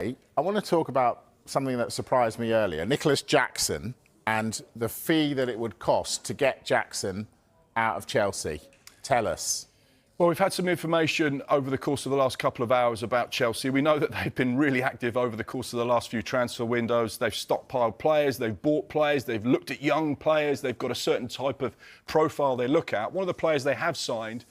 I want to talk about something that surprised me earlier. Nicolas Jackson and the fee that it would cost to get Jackson out of Chelsea. Tell us. Well, we've had some information over the course of the last couple of hours about Chelsea. We know that they've been really active over the course of the last few transfer windows. They've stockpiled players, they've bought players, they've looked at young players, they've got a certain type of profile they look at. One of the players they have signed,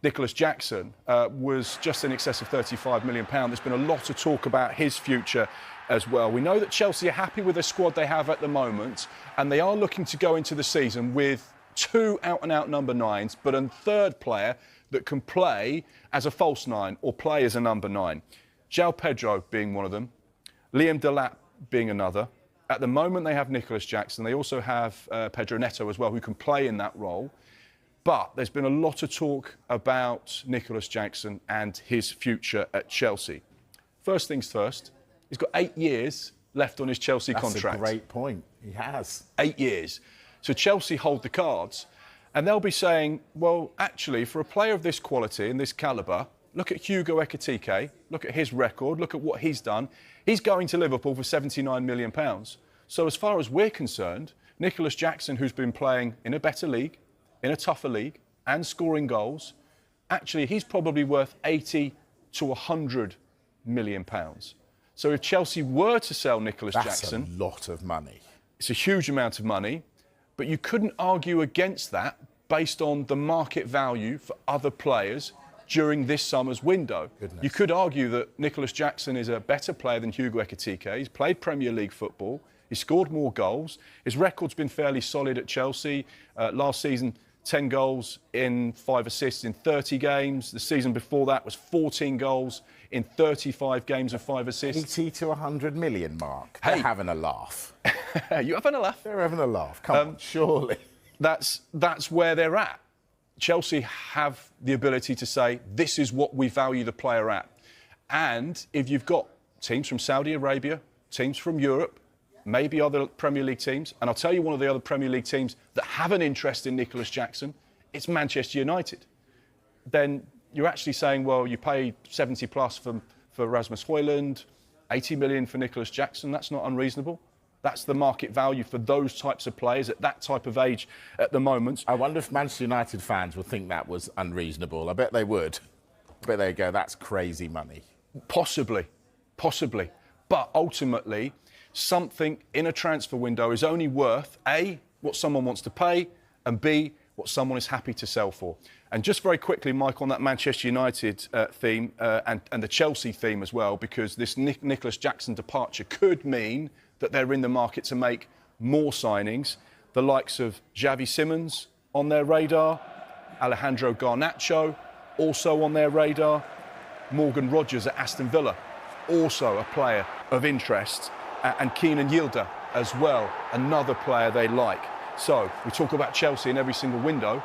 Nicolas Jackson, was just in excess of £35 million. There's been a lot of talk about his future as well. We know that Chelsea are happy with the squad they have at the moment, and they are looking to go into the season with two out-and-out number nines, but a third player that can play as a false nine or play as a number nine. João Pedro being one of them, Liam Delap being another. At the moment, they have Nicolas Jackson. They also have Pedro Neto as well, who can play in that role. But there's been a lot of talk about Nicolas Jackson and his future at Chelsea. First things first, he's got 8 years left on his Chelsea contract. That's a great point. He has. 8 years. So Chelsea hold the cards, and they'll be saying, well, actually, for a player of this quality and this calibre, look at Hugo Ekitike, look at his record, look at what he's done. He's going to Liverpool for £79 million. So as far as we're concerned, Nicolas Jackson, who's been playing in a better league, in a tougher league, and scoring goals, actually, he's probably worth £80 to £100 million. So if Chelsea were to sell Nicolas Jackson... That's a lot of money. It's a huge amount of money, but you couldn't argue against that based on the market value for other players during this summer's window. Goodness. You could argue that Nicolas Jackson is a better player than Hugo Ekitike. He's played Premier League football. He's scored more goals. His record's been fairly solid at Chelsea. Last season, 10 goals in 5 assists in 30 games. The season before that was 14 goals in 35 games and 5 assists. 80 to 100 million, Mark. Hey. They're having a laugh. You having a laugh? They're having a laugh. Come on, surely. That's where they're at. Chelsea have the ability to say, this is what we value the player at. And if you've got teams from Saudi Arabia, teams from Europe, maybe other Premier League teams, and I'll tell you one of the other Premier League teams that have an interest in Nicolas Jackson, it's Manchester United. Then you're actually saying, well, you pay 70 plus for Rasmus Højlund, 80 million for Nicolas Jackson. That's not unreasonable. That's the market value for those types of players at that type of age at the moment. I wonder if Manchester United fans would think that was unreasonable. I bet they would. I bet they'd go, that's crazy money. Possibly. But ultimately, something in a transfer window is only worth, A, what someone wants to pay, and B, what someone is happy to sell for. And just very quickly, Mike, on that Manchester United theme and the Chelsea theme as well, because this Nicolas Jackson departure could mean that they're in the market to make more signings. The likes of Xavi Simons on their radar, Alejandro Garnacho also on their radar, Morgan Rogers at Aston Villa, also a player of interest, and Keenan Yildiz as well, another player they like. So we talk about Chelsea in every single window.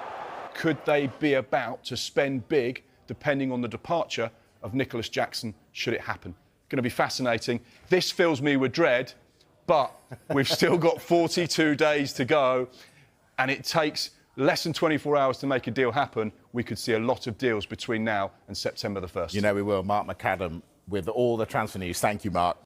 Could they be about to spend big, depending on the departure of Nicolas Jackson, should it happen? Going to be fascinating. This fills me with dread, but we've still got 42 days to go, and it takes less than 24 hours to make a deal happen. We could see a lot of deals between now and September the 1st. You know we will. Mark McAdam with all the transfer news. Thank you, Mark.